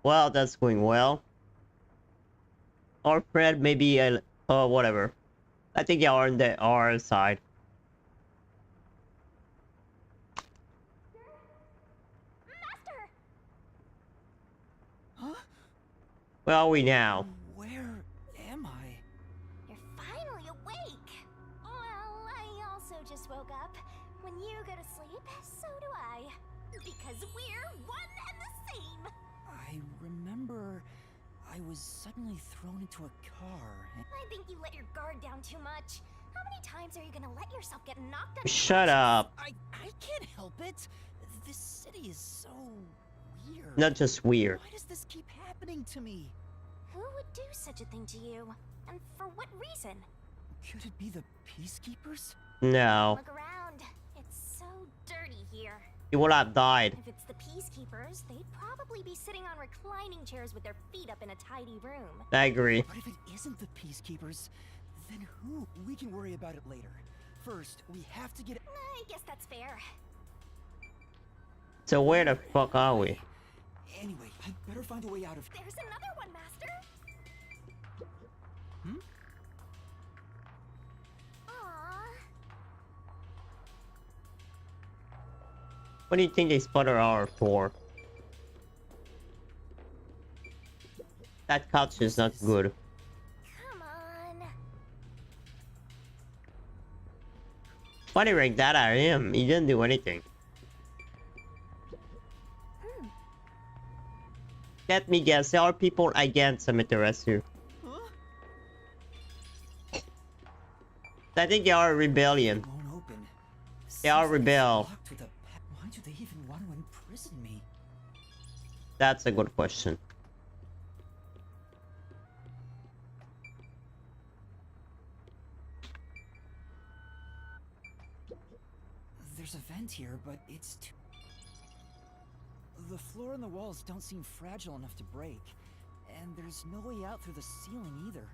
Well, that's going well. Our friend maybe whatever. I think they are on the our side. Master! Huh? Where are we now? Where am I? You're finally awake! Well, I also just woke up. When you go to sleep, so do I. Because we're one and the same! I remember I was suddenly thrown into a car. I think you let your guard down too much. How many times are you gonna let yourself get knocked out? Shut up. I can't help it. This city is so weird. Not just weird. Why does this keep happening to me? Who would do such a thing to you? And for what reason? Could it be the peacekeepers? No. Look around. It's so dirty here. You would have died. If it's the peacekeepers, they'd probably be sitting on reclining chairs with their feet up in a tidy room. I agree. But if it isn't the peacekeepers, then who? We can worry about it later. First, we have to get... I guess that's fair. So where the fuck are we? Anyway, I'd better find a way out of... There's another one, Master! Hmm? Aww. What do you think they spotted our for? That couch is not good. Come on. Funny rank that I am. He didn't do anything. Let me guess, there are people against Amaterasu. Huh? I think they are a rebellion. It won't open. They are Seems like it's rebel. locked with a why do they even want to imprison me? That's a good question. There's a vent here, but it's too... The floor and the walls don't seem fragile enough to break. And there's no way out through the ceiling either.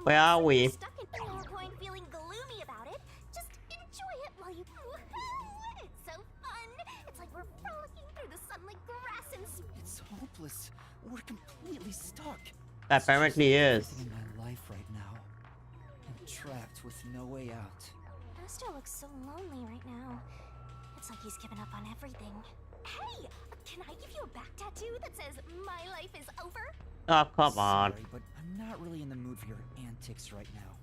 Where are we? You're stuck in no point feeling gloomy about it. Just enjoy it while you... Woohoo! It's so fun! It's like we're frolicking through the sun like grass and... It's hopeless. We're completely stuck. Apparently is. Everything in my life right now. I'm trapped with no way out. Master looks so lonely right now. It's like he's given up on everything. Hey! Can I give you a back tattoo that says, "My life is over"? Oh, come on. Sorry, but I'm not really in the mood for your antics right now.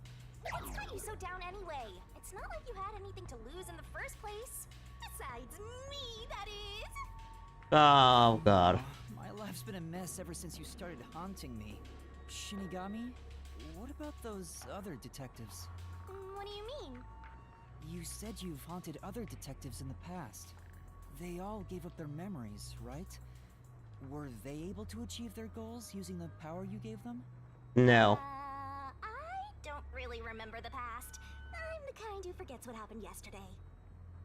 What's got you so down anyway? It's not like you had anything to lose in the first place. Besides me, that is. Oh, God. My life's been a mess ever since you started haunting me. Shinigami, what about those other detectives? What do you mean? You said you've haunted other detectives in the past. They all gave up their memories, right? Were they able to achieve their goals using the power you gave them? No. I don't really remember the past. I'm the kind who forgets what happened yesterday.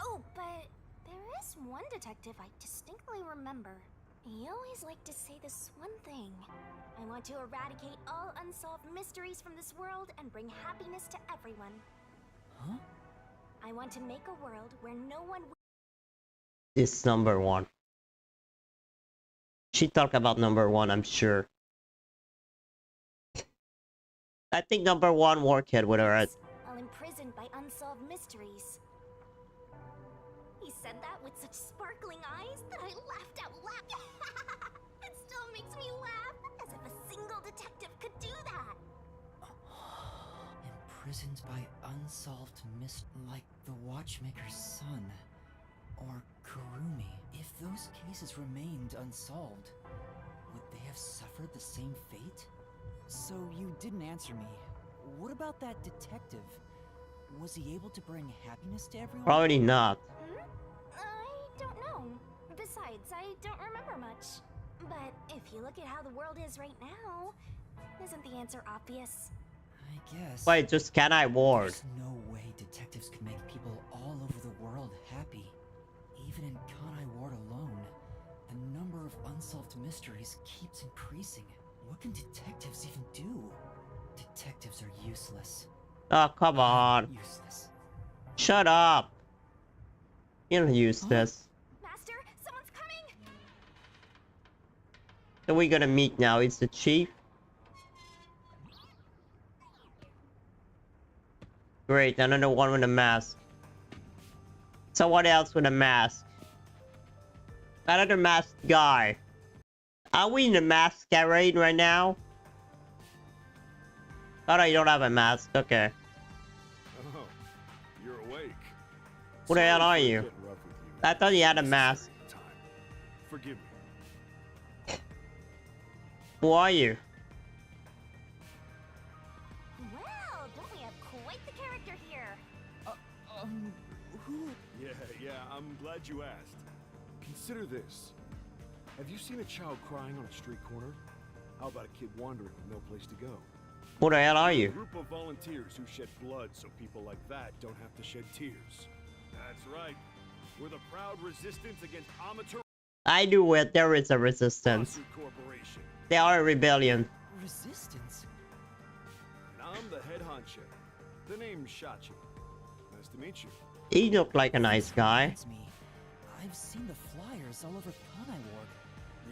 Oh, but there is one detective I distinctly remember. He always liked to say this one thing. I want to eradicate all unsolved mysteries from this world and bring happiness to everyone. Huh? I want to make a world where no one... This number one. She talked about number one, I'm sure. I think number one worked with her. While imprisoned by unsolved mysteries. He said that with such sparkling eyes that I laughed out loud. It still makes me laugh, as if a single detective could do that. Imprisoned by unsolved like the Watchmaker's son. Or Kurumi. If those cases remained unsolved, would they have suffered the same fate? So you didn't answer me. What about that detective? Was he able to bring happiness to everyone? Probably not. I don't know. Besides, I don't remember much. But if you look at how the world is right now, isn't the answer obvious? I guess. Wait, just can I ward? There's no way detectives could make people all over the world happy. Even in Kanai Ward alone, the number of unsolved mysteries keeps increasing. What can detectives even do? Detectives are useless. Oh, come on. Useless. Shut up. You don't use this. Master, someone's coming! So we're gonna meet now. It's the chief. Great, another one with a mask. Someone else with a mask. Another masked guy. Are we in a masquerade right now? Oh no, you don't have a mask. Okay. Oh, you're awake. Who the hell Sorry are for you? getting rough with you. I thought you had a mask. Time. Forgive me. Who are you? Well, don't we have quite the character here? Who? Yeah, I'm glad you asked. Consider this. Have you seen a child crying on a street corner? How about a kid wandering with no place to go? Who the hell are A you? group of volunteers who shed blood so people like that don't have to shed tears. That's right. We're the proud resistance against amateur I knew it. There is a resistance. corporation. They are a rebellion. Resistance? And I'm the head honcho. The name's Shachi. Nice to meet you. He looked like a nice guy. Reminds me. I've seen the flyers all over Kanai Ward.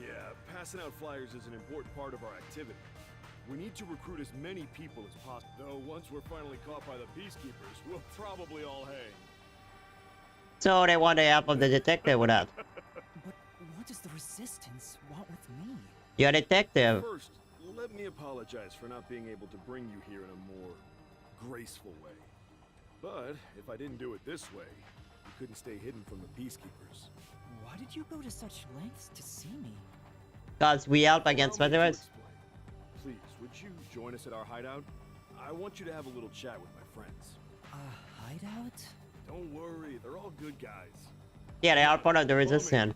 Yeah, passing out flyers is an important part of our activity. We need to recruit as many people as possible. Though once we're finally caught by the peacekeepers, we'll probably all hang. So they want the help of the detective with that. But what does the resistance want with me? You're a detective. First, let me apologize for not being able to bring you here in a more graceful way. But if I didn't do it this way, you couldn't stay hidden from the peacekeepers. Why did you go to such lengths to see me? Cause we help against Allow me to veterans. explain. Please, would you join us at our hideout? I want you to have a little chat with my friends. A hideout? Don't worry, they're all good guys. Yeah, they are part of the resistance.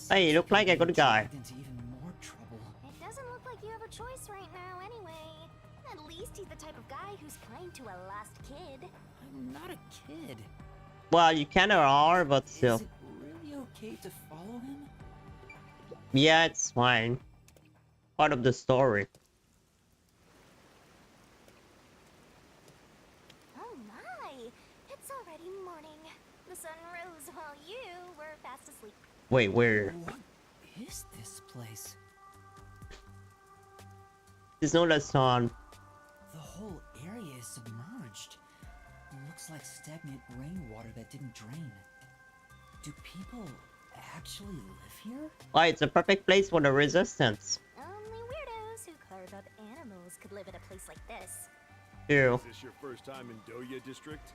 Hey, you look like a good guy. Dragged into even more trouble. It doesn't look like you have a choice right now anyway. At least he's the type of guy who's kind to a lost kid. I'm not a kid. Well, you kinda are, but still. Is it really okay to follow him? Yeah, it's fine. Part of the story. Oh my! It's already morning. The sun rose while you were fast asleep. Wait, where? What is this place? There's no less on. The whole area is submerged. Looks like stagnant rainwater that didn't drain. Do people actually live here? Why, it's a perfect place for the resistance. Only weirdos who carve up animals could live in a place like this. Ew. Is this your first time in Doya District?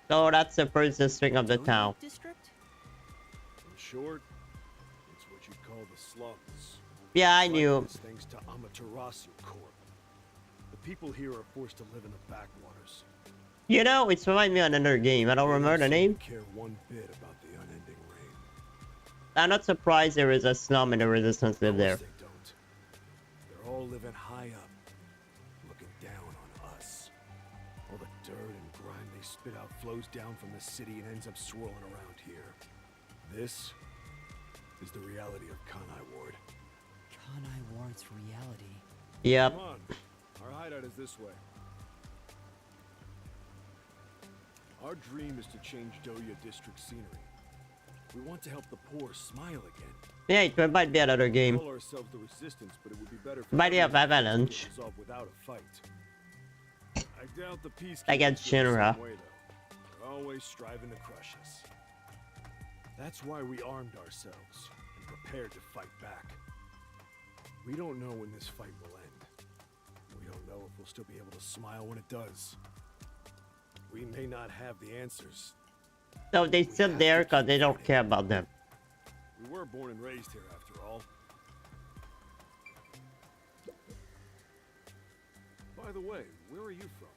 So that's the first district of the Doya town. District? In short, it's what you'd call the slums. Yeah, I Like knew. this thanks to Amaterasu Corp. The people here are forced to live in the backwaters. You know, it's reminding me of another game. I don't remember the They name. don't care one bit about the unending rain. I'm not surprised there is a slum in the resistance live Of there. course they don't. They're all living high up, looking down on us. All the dirt and grime they spit out flows down from the city and ends up swirling around here. This is the reality of Kanai Ward. Kanai Ward's reality. Yep. Come on, our hideout is this way. Our dream is to change Doya District scenery. We want to help the poor smile again. Yeah, it might be another We game. call ourselves the Resistance, but it would be better for Might have everyone to Avalanche. get resolved without a fight. I doubt the peacekeepers Against feel the same Shinra. way, though. They're always striving to crush us. That's why we armed ourselves and prepared to fight back. We don't know when this fight will end. We don't know if we'll still be able to smile when it does. We may not have the answers. So they still there because they don't care about them. We were born and raised here, after all. By the way, where are you from?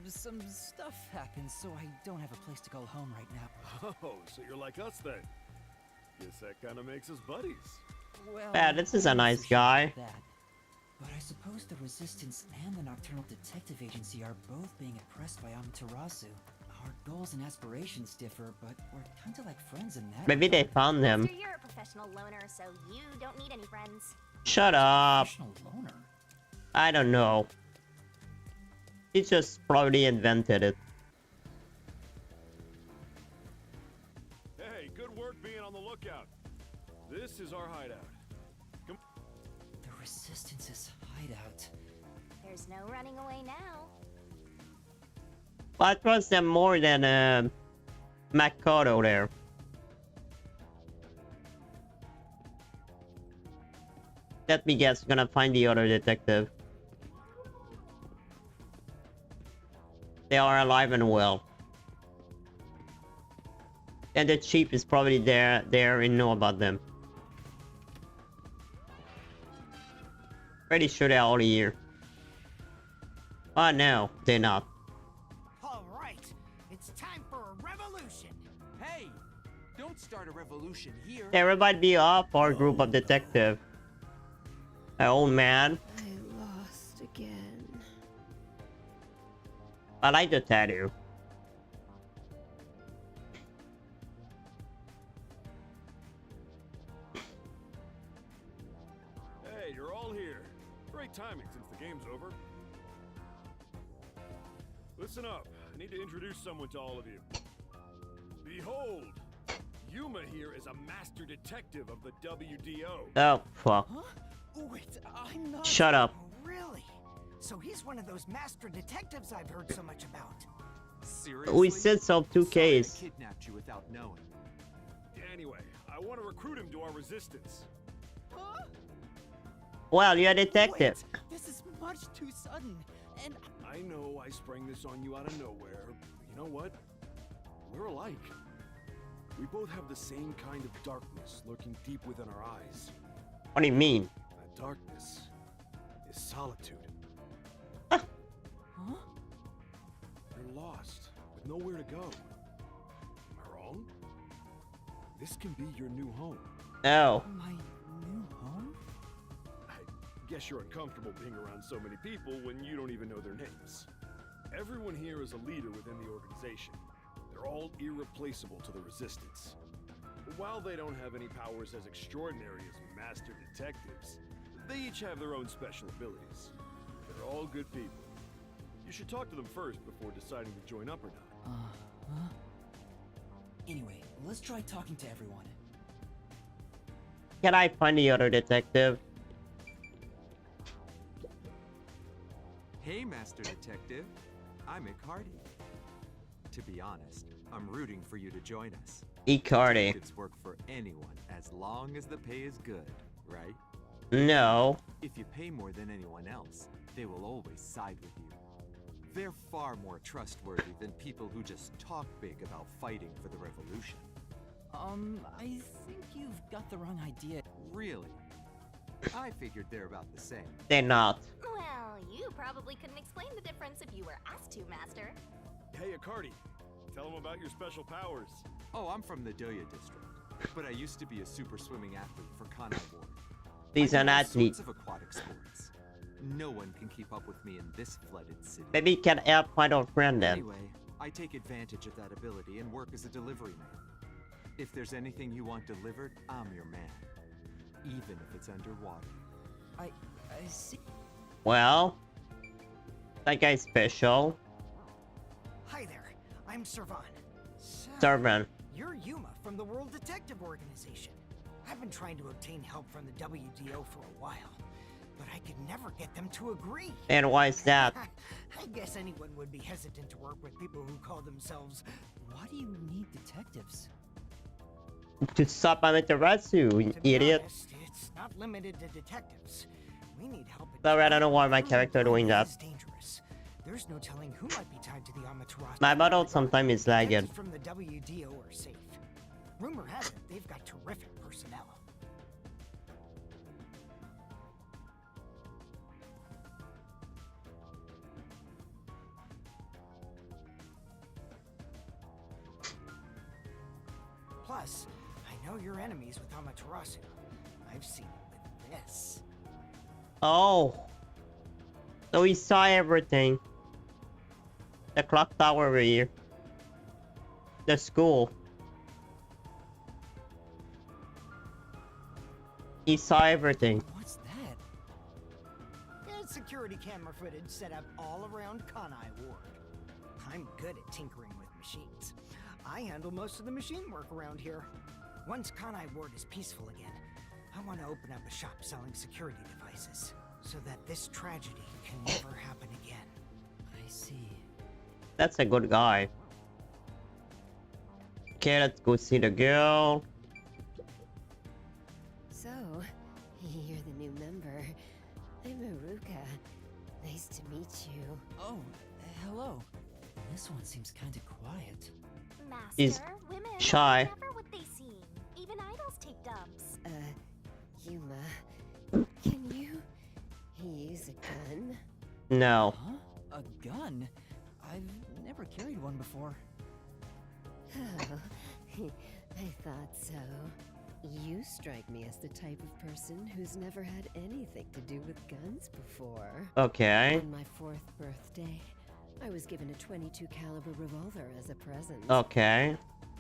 Some stuff happened, so I don't have a place to go home right now. Oh, so you're like us then. Guess that kind of makes us buddies. Well, Yeah, this is a I'm not nice so sure guy. about that. But I suppose the Resistance and the Nocturnal Detective Agency are both being oppressed by Amaterasu. Our goals and aspirations differ, but we're kinda like friends in that. Maybe they found them. Buster, you're a professional loner, so you don't need any friends. Shut up. Professional loner. I don't know. He just probably invented it. Hey, good work being on the lookout. This is our hideout. Constance's hideout. There's no running away now. I trust them more than Makoto there. Let me guess, gonna find the other detective. They are alive and well. And the chief is probably there and know about them. Pretty sure they're all here. Oh no, they're not. All right, it's time for a revolution. Hey, don't start a revolution here. Everybody be off our group of detective. Oh man. I lost again. I like the tattoo. Hey, you're all here. Great timing since the game's over. Listen up. I need to introduce someone to all of you. Behold, Yuma here is a master detective of the WDO. Oh fuck. Huh? Wait, I'm not. Shut up. Really? So he's one of those master detectives I've heard so much about. Seriously? We said so 2Ks. Sorry I kidnapped you without knowing. Anyway, I want to recruit him to our resistance. Huh? Well, you're a detective. Wait, this is much too sudden, and I know I sprang this on you out of nowhere, but you know what? We're alike. We both have the same kind of darkness lurking deep within our eyes. What do you mean? That darkness is solitude. huh? You're lost, with nowhere to go. Am I wrong? This can be your new home. Oh. My new home? I guess you're uncomfortable being around so many people when you don't even know their names. Everyone here is a leader within the organization. They're all irreplaceable to the resistance. While they don't have any powers as extraordinary as master detectives, they each have their own special abilities. They're all good people. You should talk to them first before deciding to join up or not. Huh? Anyway, let's try talking to everyone. Can I find the other detective? Hey, Master Detective. I'm Icardi. To be honest, I'm rooting for you to join us. Icardi. Detectives work for anyone as long as the pay is good, right? No. If you pay more than anyone else, they will always side with you. They're far more trustworthy than people who just talk big about fighting for the revolution. I think you've got the wrong idea. Really? I figured they're about the same. They're not. Well, you probably couldn't explain the difference if you were asked to, Master. Hey, Icardi, tell them about your special powers. Oh, I'm from the Doya district, but I used to be a super swimming athlete for Kanai Ward. He's I an do all athlete. sorts of aquatic sports. No one can keep up with me in this flooded city. Maybe he can help find our friend then. Anyway, I take advantage of that ability and work as a delivery man. If there's anything you want delivered, I'm your man. Even if it's underwater. I see. Well, that guy's special. Hi there, I'm Servan. So, Servan. You're Yuma from the World Detective Organization. I've been trying to obtain help from the WDO for a while, but I could never get them to agree. And why is that? I guess anyone would be hesitant to work with people who call themselves. Why do you need detectives? To stop Amaterasu, you To be idiot. honest, it's not limited to detectives. We need help. Sorry, I don't know why my character doing that. Is dangerous. There's no telling who might be tied to the Amaterasu. My model sometimes is lagging. Detectives from the WDO are safe. Rumor has it they've got terrific personnel. Plus, I know you're enemies with Amaterasu. I've seen it with this. Oh. So he saw everything. The clock tower over here. The school. He saw everything. What's that? There's security camera footage set up all around Kanai Ward. I'm good at tinkering with machines. I handle most of the machine work around here. Once Kanai Ward is peaceful again, I want to open up a shop selling security devices. so that this tragedy can never happen again. I see. That's a good guy. Okay, let's go see the girl. So, you're the new member. I'm Maruka. Nice to meet you. Oh, hello. This one seems kinda quiet. Master, He's women shy. are never what they seem. Even idols take dumps. Yuma, can you use a gun? No. Huh? A gun? I've never carried one before. Oh, I thought so. You strike me as the type of person who's never had anything to do with guns before. Okay. On my 4th birthday, I was given a .22 caliber revolver as a present. Okay.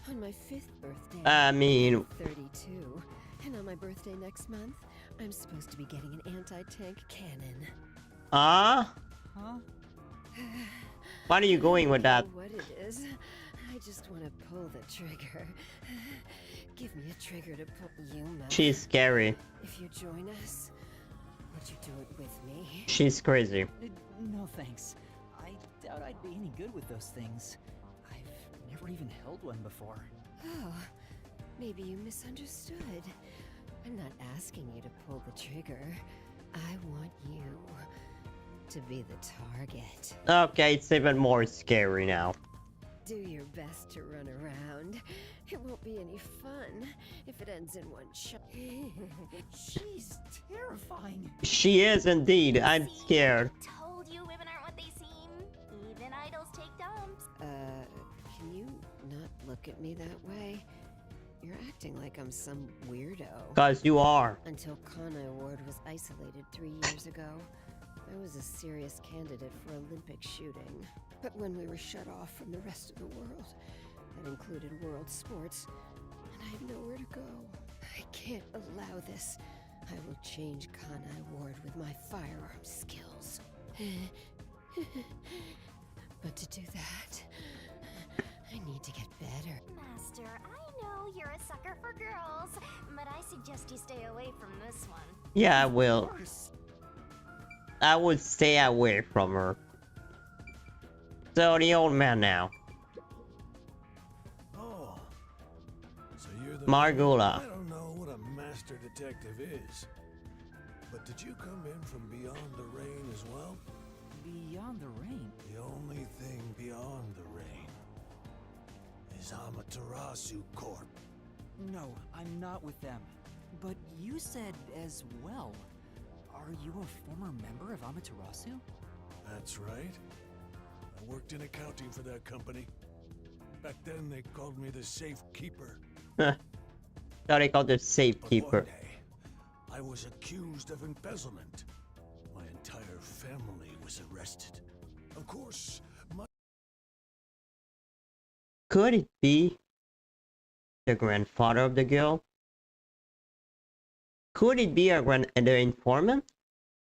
On my 5th birthday, I mean, I'm 32, and on my birthday next month, I'm supposed to be getting an anti-tank cannon. huh? What are you going with I that? don't know what it is. I just want to pull the trigger. Give me a trigger to pull. Yuma, She's scary. if you join us, would you do it with me? She's crazy. No thanks. I doubt I'd be any good with those things. I've never even held one before. Oh, maybe you misunderstood. I'm not asking you to pull the trigger. I want you to be the target. Okay, it's even more scary now. Do your best to run around. It won't be any fun if it ends in one shot. She's terrifying. She is indeed. I'm See? scared. Told you women aren't what they seem. Even idols take dumps. Can you not look at me that way? You're acting like I'm some weirdo. Cause you are. Until Kanai Ward was isolated 3 years ago, I was a serious candidate for Olympic shooting. But when we were shut off from the rest of the world, that included world sports, and I had nowhere to go. I can't allow this. I will change Kanai Ward with my firearm skills. But to do that, I need to get better. Master, I know you're a sucker for girls, but I suggest you stay away from this one. Yeah, I will. Of course. I would stay away from her. So the old man now. Oh. So you're the Margula. I don't know what a master detective is. But did you come in from beyond the rain as well? Beyond the rain. The only thing beyond the rain is Amaterasu Corp. No, I'm not with them. But you said as well. Are you a former member of Amaterasu? That's right. I worked in accounting for that company. Back then they called me the safekeeper. So they call the But safekeeper. one day, I was accused of embezzlement. My entire family was arrested. Of course, my Could it be the grandfather of the girl? Could it be the informant?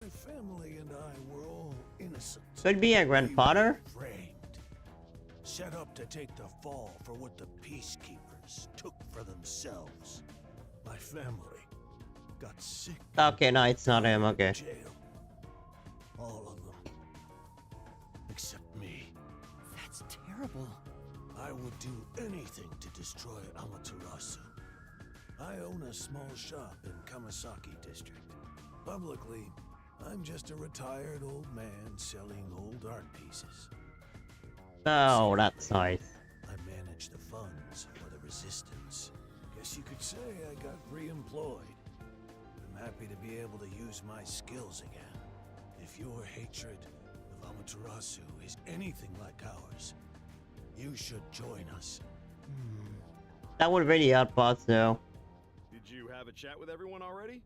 family and I were all innocent. Could it be a grandfather? We were framed, set up to take the fall for what the peacekeepers took for themselves. My family got sick. Okay, no, it's not him. Okay. Jail. All of them. Except me. That's terrible. I would do anything to destroy Amaterasu. I own a small shop in Kamasaki district. Publicly, I'm just a retired old man selling old art pieces. Oh, that's nice. I manage the funds for the resistance. Guess you could say I got re-employed. I'm happy to be able to use my skills again. If your hatred of Amaterasu is anything like ours, you should join us. That would really help us, though. Did you have a chat with everyone already?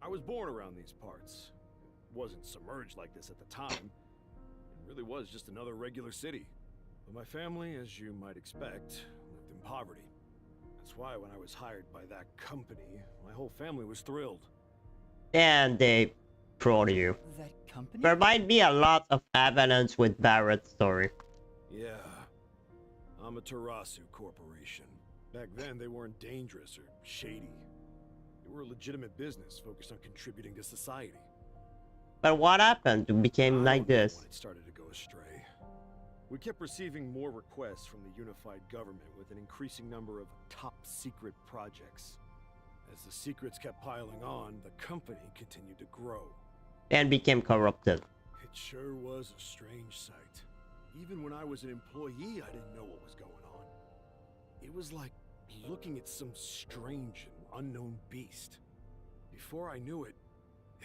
I was born around these parts. Wasn't submerged like this at the time. It really was just another regular city. But my family, as you might expect, lived in poverty. That's why when I was hired by that company, my whole family was thrilled. And they proud of you. That company? There might be a lot of evidence with Barrett's story. Yeah. Amaterasu Corporation. Back then, they weren't dangerous or shady. They were a legitimate business focused on contributing to society. But what happened? It became I like don't know this. when it started to go astray. We kept receiving more requests from the unified government with an increasing number of top secret projects. As the secrets kept piling on, the company continued to grow. And became corrupted. It sure was a strange sight. Even when I was an employee, I didn't know what was going on. It was like looking at some strange and unknown beast. Before I knew it,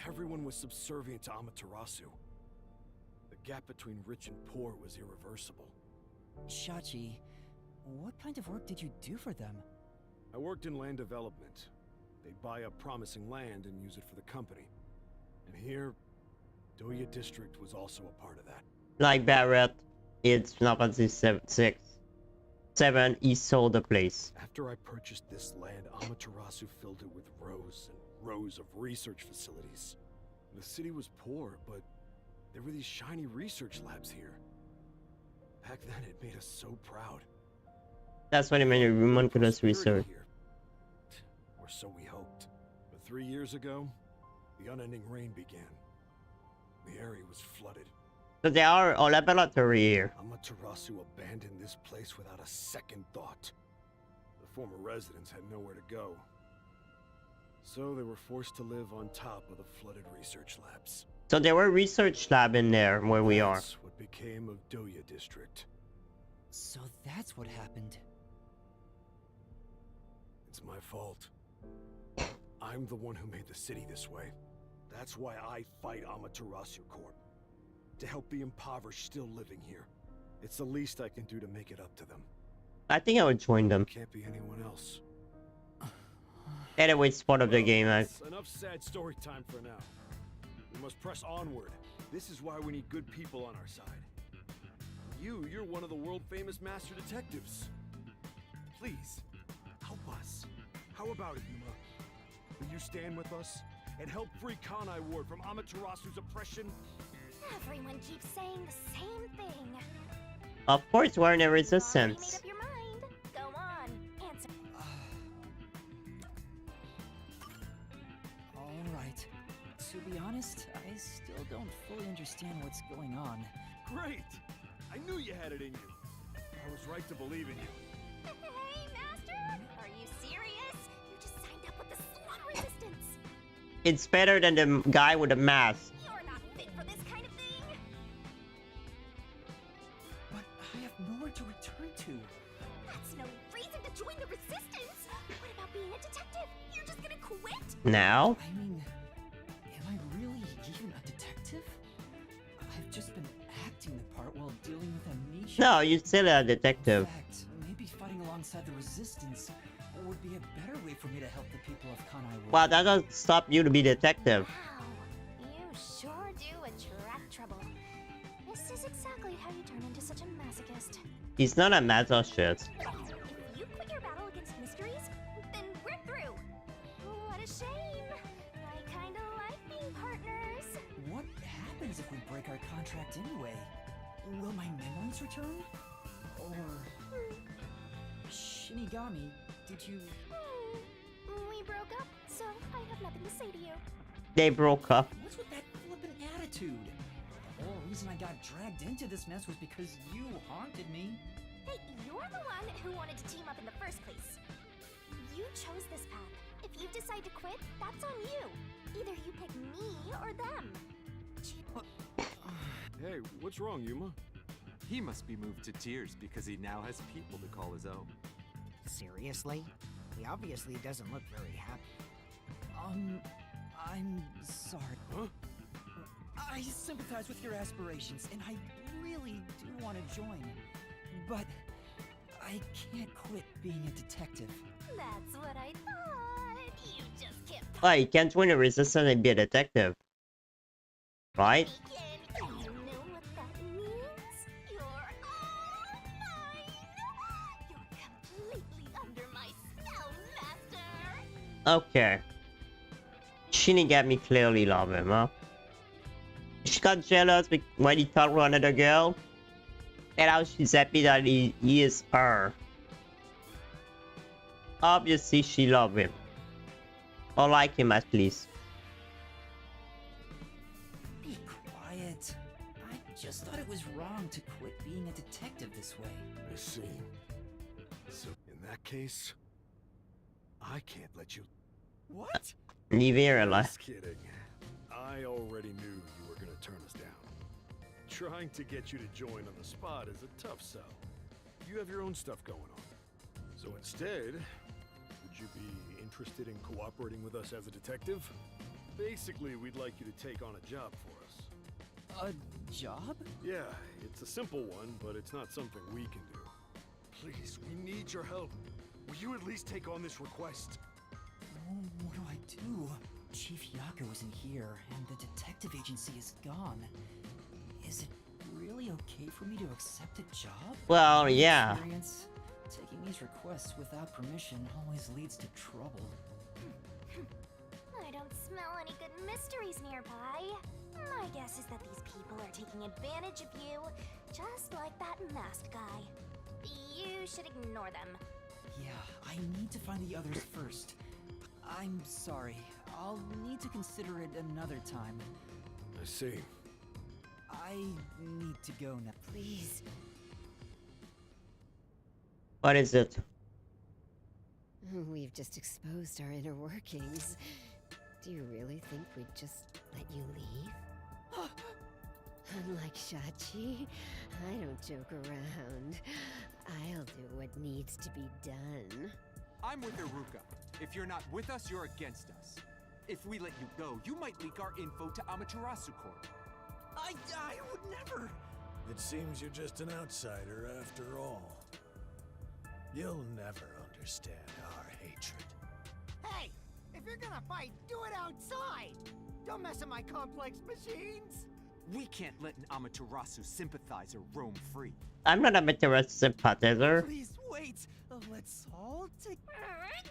everyone was subservient to Amaterasu. The gap between rich and poor was irreversible. Shachi, what kind of work did you do for them? I worked in land development. They'd buy up promising land and use it for the company. And here, Doya District was also a part of that. Like Barrett, it's Final Fantasy 7, he sold the place. After I purchased this land, Amaterasu filled it with rows and rows of research facilities. The city was poor, but there were these shiny research labs here. Back then, it made us so proud. That's what I mean, human could research. Here. Or so we hoped. But 3 years ago, the unending rain began. The area was flooded. So they are all laboratory here. Amaterasu abandoned this place without a second thought. The former residents had nowhere to go. So they were forced to live on top of the flooded research labs. So there were research lab in there where we are. That's what became of Doya District. So that's what happened. It's my fault. I'm the one who made the city this way. That's why I fight Amaterasu Corp. To help the impoverished still living here. It's the least I can do to make it up to them. I think I would join them. Can't be anyone else. Anyway, it's part of the game. Enough sad story time for now. We must press onward. This is why we need good people on our side. You're one of the world-famous master detectives. Please, help us. How about it, Yuma? Will you stand with us and help free Kanai Ward from Amaterasu's oppression? Everyone keeps saying the same thing. Of course, we're in a Already made resistance. up your mind. Go on, answer. Alright. To be honest, I still don't fully understand what's going on. Great! I knew you had it in you. I was right to believe in you. Hey, Master! Are you serious? You just signed up with the slum resistance. It's better than the guy with the mask. You're not fit for this kind of thing. But I have nowhere to return to. That's no reason to join the resistance. What about being a detective? You're just gonna quit? Now? I mean, am I really even a detective? I've just been acting the part while dealing with amnesia. No, you're still a detective. In fact, maybe fighting alongside the resistance would be a better way for me to help the people of Kanai World. Well, that doesn't stop you to be detective. Wow, you sure do attract trouble. This is exactly how you turn into such a masochist. He's not a masochist. If you quit your battle against mysteries, then we're through. What a shame. I kinda like being partners. What happens if we break our contract anyway? Will my memories return? Or... Shinigami, did you... We broke up, so I have nothing to say to you. They broke up. What's with that flippant attitude? The whole reason I got dragged into this mess was because you haunted me. Hey, you're the one who wanted to team up in the first place. You chose this path. If you decide to quit, that's on you. Either you pick me or them. Hey, what's wrong, Yuma? He must be moved to tears because he now has people to call his own. Seriously? He obviously doesn't look very happy. I'm sorry. Huh? I sympathize with your aspirations, and I really do want to join. But I can't quit being a detective. That's what I thought. You just can't Oh, you can't join a resistance and be a detective. Right? You know what that means? You're all mine. You're completely under my spell, Master. Okay. Shinigami clearly love him, huh? She got jealous when he talked to another girl. And now she's happy that he is her. Obviously, she loves him. Or like him at least. Just thought it was wrong to quit being a detective this way. I see. So, in that case, I can't let you. What? Leave here alive. Just kidding. I already knew you were gonna turn us down. Trying to get you to join on the spot is a tough sell. You have your own stuff going on. So instead, would you be interested in cooperating with us as a detective? Basically, we'd like you to take on a job for us. A job? Yeah, it's a simple one, but it's not something we can do. Please, we need your help. Will you at least take on this request? Oh, what do I do? Chief Yako isn't here, and the detective agency is gone. Is it really okay for me to accept a job? Well, In my yeah. experience, taking these requests without permission always leads to trouble. I don't smell any good mysteries nearby. My guess is that these people are taking advantage of you, just like that masked guy. You should ignore them. Yeah, I need to find the others first. I'm sorry. I'll need to consider it another time. I see. I need to go now. Please. What is it? We've just exposed our inner workings. Do you really think we'd just let you leave? Unlike Shachi, I don't joke around. I'll do what needs to be done. I'm with Iruka. If you're not with us, you're against us. If we let you go, you might leak our info to Amaterasu Corp. I would never. It seems you're just an outsider after all. You'll never understand our hatred. Hey, if you're gonna fight, do it outside. Don't mess with my complex machines. We can't let an Amaterasu sympathizer roam free. I'm not a Meteor sympathizer. Please wait. Let's all take.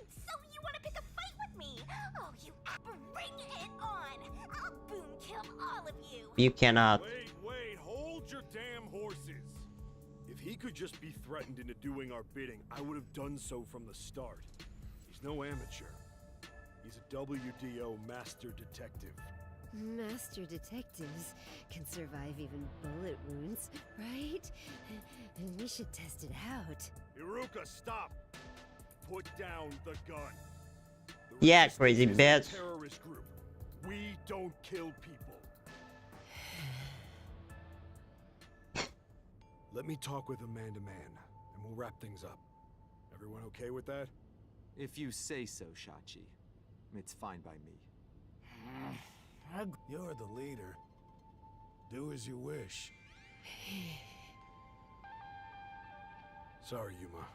So you want to pick a fight with me? Oh, you bring it on! I'll boom kill all of you. You cannot. Wait, hold your damn horses. If he could just be threatened into doing our bidding, I would have done so from the start. He's no amateur. He's a WDO master detective. Master detectives can survive even bullet wounds, right? And we should test it out. Iruka, stop! Put down the gun. The Yeah, Resistance crazy is a bitch. terrorist group. We don't kill people. Let me talk with him man to man, and we'll wrap things up. Everyone okay with that? If you say so, Shachi. It's fine by me. You're the leader. Do as you wish. Sorry, Yuma.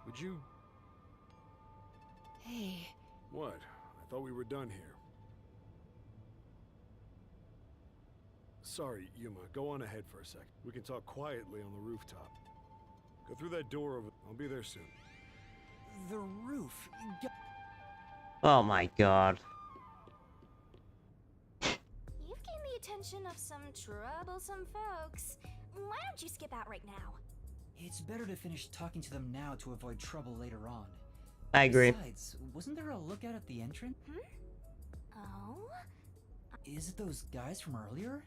Would you... Hey, What? I thought we were done here. Sorry, Yuma. Go on ahead for a sec. We can talk quietly on the rooftop. Go through that door over... I'll be there soon. The roof. Oh my god. You've gained the attention of some troublesome folks. Why don't you skip out right now? It's better to finish talking to them now to avoid trouble later on. I agree. Besides, wasn't there a lookout at the entrance? Oh? Is it those guys from earlier?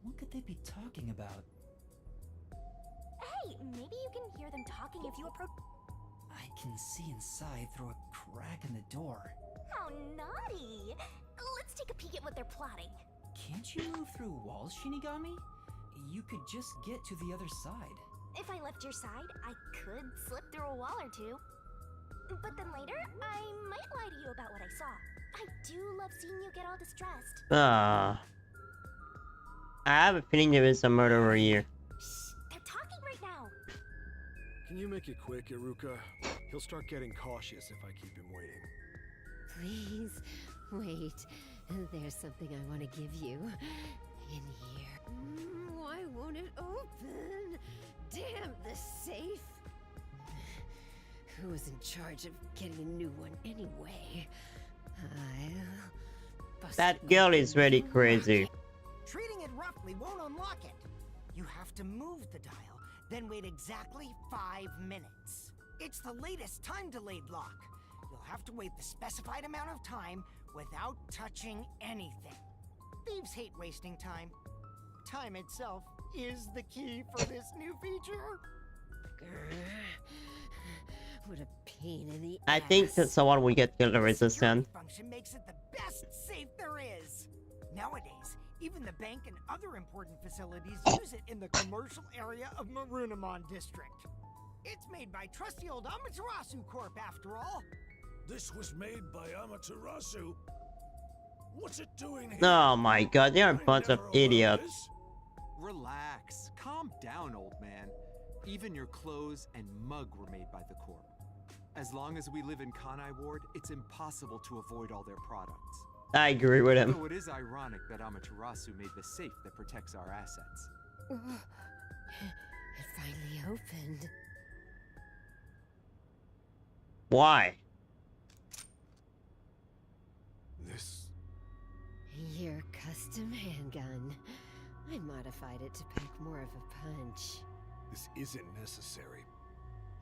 What could they be talking about? Hey, maybe you can hear them talking if you approach. I can see inside through a crack in the door. How naughty! Let's take a peek at what they're plotting. Can't you move through walls, Shinigami? You could just get to the other side. If I left your side, I could slip through a wall or two. But then later, I might lie to you about what I saw. I do love seeing you get all distressed. Ah. I have a feeling there is a murderer here. Shh, they're talking right now. Can you make it quick, Iruka? He'll start getting cautious if I keep him waiting. please, wait. There's something I want to give you. In here. Why won't it open? Damn the safe! Who was in charge of getting a new one anyway? I'll bust That girl is really open. crazy. Treating it roughly won't unlock it. You have to move the dial, then wait exactly 5 minutes. It's the latest time-delayed lock. You'll have to wait the specified amount of time without touching anything. Thieves hate wasting time. time itself is the key for this new feature. What a pain in the I think that ass. someone will get killer The resistant. security function makes it the best safe there is. Nowadays, even the bank and other important facilities use it in the commercial area of Marunimon District. It's made by trusty old Amaterasu Corp after all. This was made by Amaterasu. What's it doing here? Oh my god, they're a bunch of never allowed idiots. this. Relax. Calm down, old man. Even your clothes and mug were made by the Corp. As long as we live in Kanai Ward, it's impossible to avoid all their products. I agree with him. Though it is ironic that Amaterasu made the safe that protects our assets. It finally opened. Why? This. Your custom handgun. I modified it to pack more of a punch. This isn't necessary.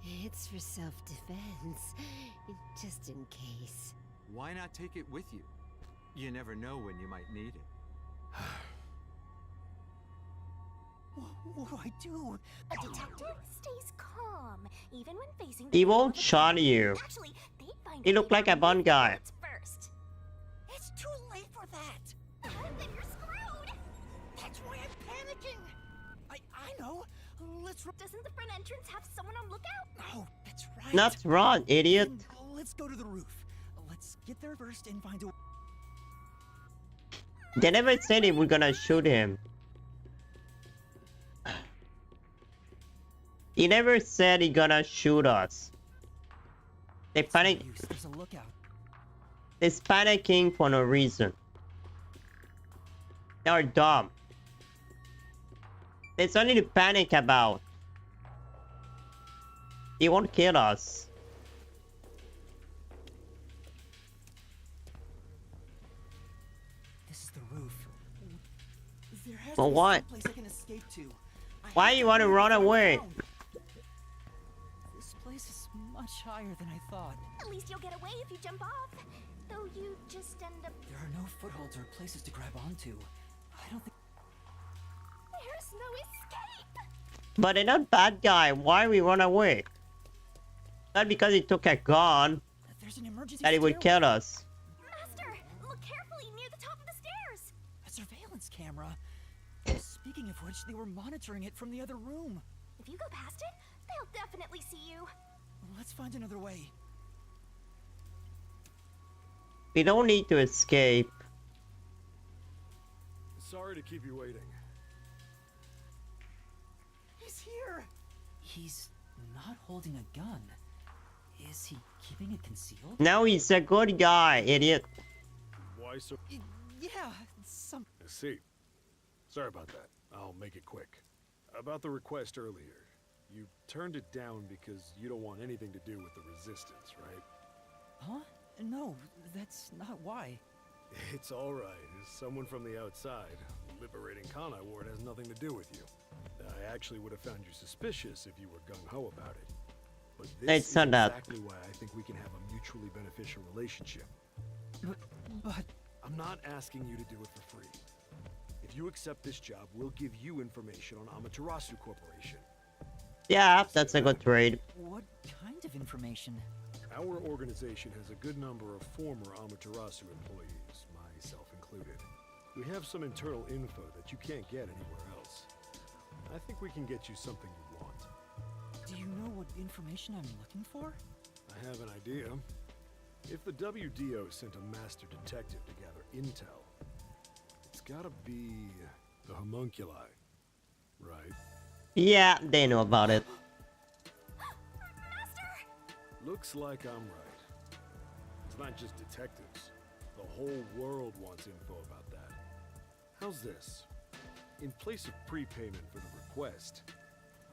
It's for self-defense, just in case. Why not take it with you? You never know when you might need it. What do I do? A detective stays calm, even when facing He the peril won't of shot attack. you. Actually, they find He a looked way like to a Bond remove guy. bullets first. It's too late for that. Then you're screwed. That's why I'm panicking. I know. Let's. Doesn't the front entrance have someone on lookout? Oh, that's right. Not wrong, idiot. Then, let's go to the roof. Let's get there first and find a. They never said they were gonna shoot him. He never said he gonna shoot us. They panic. There's a lookout. They're panicking for no reason. They are dumb. There's something to panic about. He won't kill us. This is the roof. There has But to be why? some place I can escape to. Why you want to run away? This place is much higher than I thought. At least you'll get away if you jump off. Though you just end up... There are no footholds or places to grab onto. I don't think. There's no escape! But they're not bad guy. Why we run away? Not because he took a gun There's an emergency. that he would stairway. kill us. Master, look carefully near the top of the stairs! A surveillance camera. Speaking of which, they were monitoring it from the other room. If you go past it, they'll definitely see you. Let's find another way. We don't need to escape. Sorry to keep you waiting. He's here. He's not holding a gun. Is he keeping it concealed? Now he's a good guy, idiot. Why so? Yeah, some. I see. Sorry about that. I'll make it quick. About the request earlier. You turned it down because you don't want anything to do with the resistance, right? Huh? No, that's not why. It's alright. As someone from the outside, liberating Kanai Ward has nothing to do with you. I actually would have found you suspicious if you were gung-ho about it. But this It's is not that. exactly why I think we can have a mutually beneficial relationship. But I'm not asking you to do it for free. If you accept this job, we'll give you information on Amaterasu Corporation. Yeah, that's a good trade. what kind of information? Our organization has a good number of former Amaterasu employees, myself included. We have some internal info that you can't get anywhere else. I think we can get you something you want. Do you know what information I'm looking for? I have an idea. If the WDO sent a master detective to gather intel, it's gotta be the homunculi, right? Yeah, they know about it. Looks like I'm right. It's not just detectives. The whole world wants info about that. How's this? In place of prepayment for the request,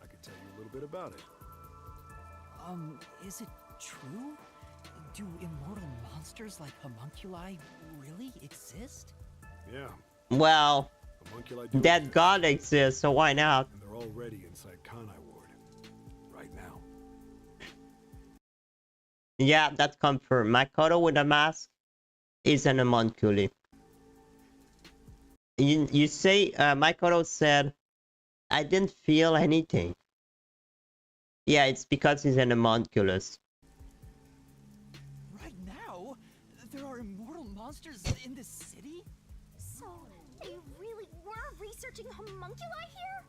I could tell you a little bit about it. Is it true? Do immortal monsters like homunculi really exist? Yeah, Well, homunculi do that exist, god exists, so why not? and they're already inside Kanai Ward. Right now. Yeah, that's confirmed. Makoto with a mask is an homunculi. You say, Makoto said, I didn't feel anything. Yeah, it's because he's an homunculus. Right now, there are immortal monsters in this city? So, they really were researching homunculi here?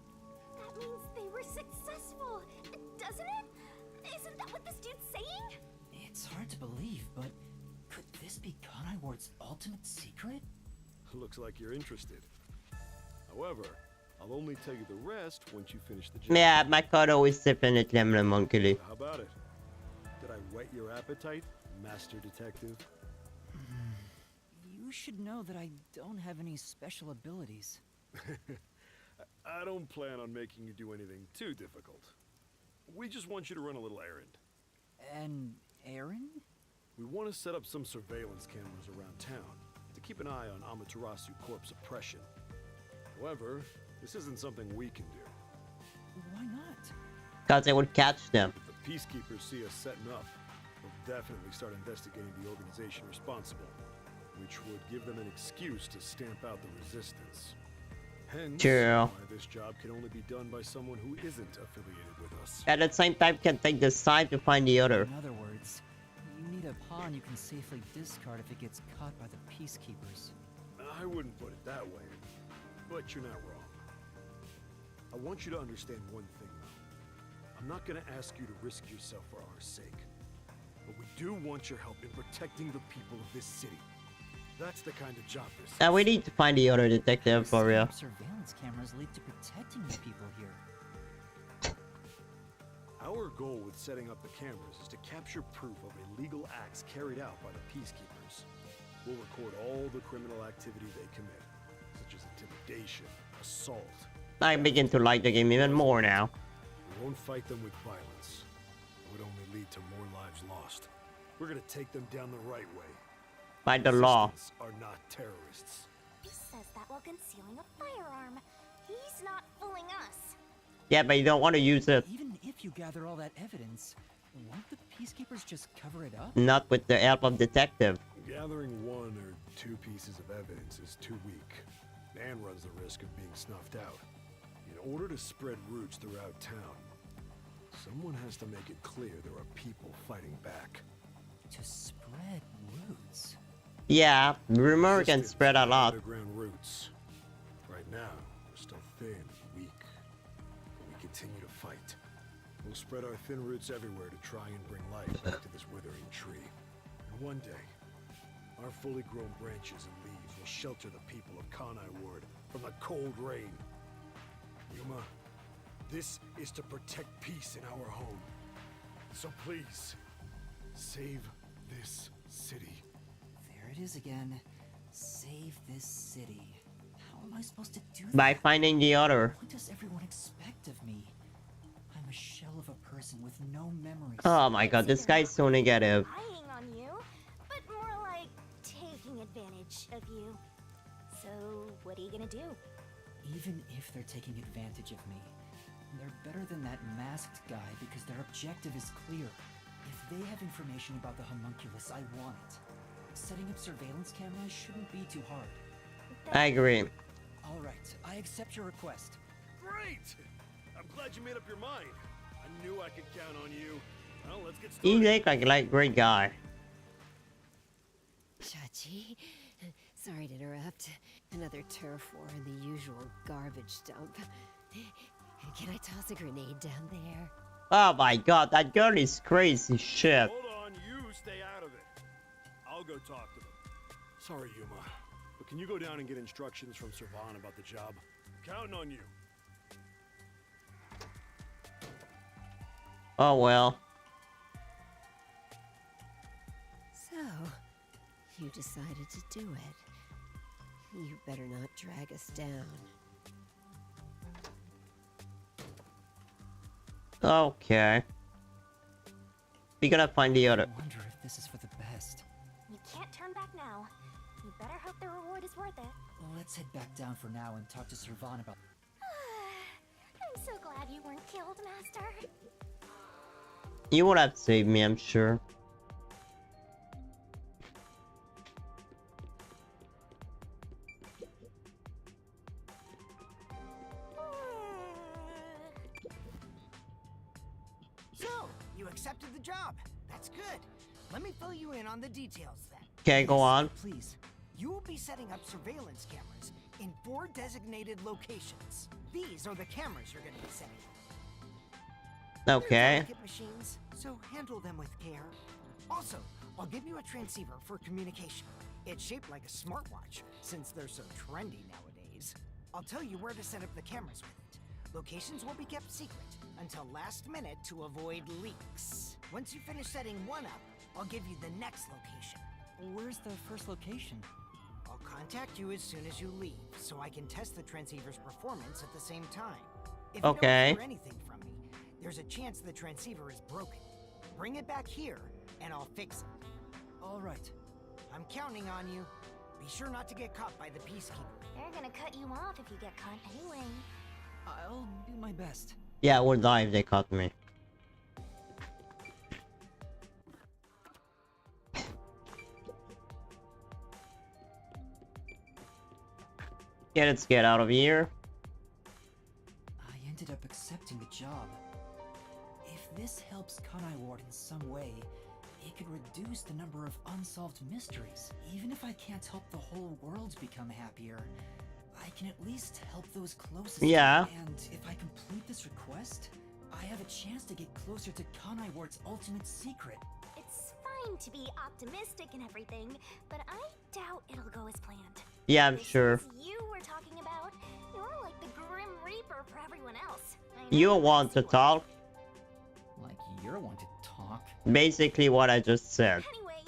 That means they were successful, doesn't it? Isn't that what this dude's saying? It's hard to believe, but could this be Kanai Ward's ultimate secret? Looks like you're interested. However, I'll only tell you the rest once you finish the job. Yeah, Makoto is definitely an homunculus. How about it? Did I whet your appetite, Master Detective? You should know that I don't have any special abilities. I don't plan on making you do anything too difficult. We just want you to run a little errand. An errand? We want to set up some surveillance cameras around town to keep an eye on Amaterasu Corp's oppression. However, this isn't something we can do. Why not? Because they would catch them. If the peacekeepers see us setting up, they'll definitely start investigating the organization responsible, which would give them an excuse to stamp out the resistance. Hence, True. why this job can only be done by someone who isn't affiliated with us. At the same time, can take this side to find the other. In other words, you need a pawn you can safely discard if it gets caught by the peacekeepers. I wouldn't put it that way, but you're not wrong. I want you to understand one thing, though. I'm not gonna ask you to risk yourself for our sake, but we do want your help in protecting the people of this city. That's the kind of job this is. We need to find the other detective for real. Surveillance cameras lead to protecting the people here. Our goal with setting up the cameras is to capture proof of illegal acts carried out by the peacekeepers. We'll record all the criminal activity they commit, such as intimidation, assault. I begin to like the game even more now. We won't fight them with violence. It would only lead to more lives lost. We're gonna take them down the right way. By the law. Resistance are not terrorists. He says that while concealing a firearm. He's not fooling us. Yeah, but you don't want to use it. Even if you gather all that evidence, won't the peacekeepers just cover it up? Not with the help of detective. Gathering 1 or 2 pieces of evidence is too weak, and runs the risk of being snuffed out. In order to spread roots throughout town, someone has to make it clear there are people fighting back. To spread roots? Yeah, rumor can spread a lot. Underground roots. Right now, we're still thin and weak, but we continue to fight. We'll spread our thin roots everywhere to try and bring life back to this withering tree. And one day, our fully grown branches and leaves will shelter the people of Kanai Ward from the cold rain. Yuma, this is to protect peace in our home. So please, save this city. There it is again. Save this city. How am I supposed to do that? By finding the other. What does everyone expect of me? I'm a shell of a person with no memories. Oh my god, this guy's so negative. Lying on you, but more like taking advantage of you. So, what are you gonna do? Even if they're taking advantage of me, they're better than that masked guy because their objective is clear. If they have information about the homunculus, I want it. Setting up surveillance cameras shouldn't be too hard. I agree. All right, I accept your request. Great! I'm glad you made up your mind. I knew I could count on you. Well, let's get He started. looks like a great guy. Chachi, sorry to interrupt. Another turf war in the usual garbage dump. Can I toss a grenade down there? Oh my god, that girl is crazy shit. Hold on, you stay out of it. I'll go talk to them. Sorry, Yuma, but can you go down and get instructions from Servan about the job? I'm counting on you. Oh well. So, you decided to do it. You better not drag us down. Okay. We gotta find the other. I wonder if this is for the best. You can't turn back now. You better hope the reward is worth it. Let's head back down for now and talk to Servan about... I'm so glad you weren't killed, Master. You would have saved me, I'm sure. accepted the job. That's good. Let me fill you in on the details then. Okay, go on. Please. You will be setting up surveillance cameras in 4 designated locations. These are the cameras you're going to be setting up. Okay. They're delicate machines, so handle them with care. Also, I'll give you a transceiver for communication. It's shaped like a smartwatch, since they're so trendy nowadays. I'll tell you where to set up the cameras with it. Locations will be kept secret until last minute to avoid leaks. Once you finish setting one up, I'll give you the next location. Where's the first location? I'll contact you as soon as you leave, so I can test the transceiver's performance at the same time. If you don't hear anything from me, there's a chance the transceiver is broken. Bring it back here, and I'll fix it. All right. I'm counting on you. Be sure not to get caught by the Peacekeeper. They're gonna cut you off if you get caught anyway. I'll do my best. Yeah, I would die if they caught me. Yeah, let's get out of here. I ended up accepting the job. If this helps Kanai Ward in some way, it could reduce the number of unsolved mysteries. Even if I can't help the whole world become happier, I can at least help those closest. Yeah. And if I complete this request, I have a chance to get closer to Kanai Ward's ultimate secret. It's fine to be optimistic and everything, but I doubt it'll go as planned. Yeah, I'm This sure. is you we're talking about. You're like the Grim Reaper for everyone else. I know You what want to this was. talk? Like you're one to talk. Basically what I just said. Anyway,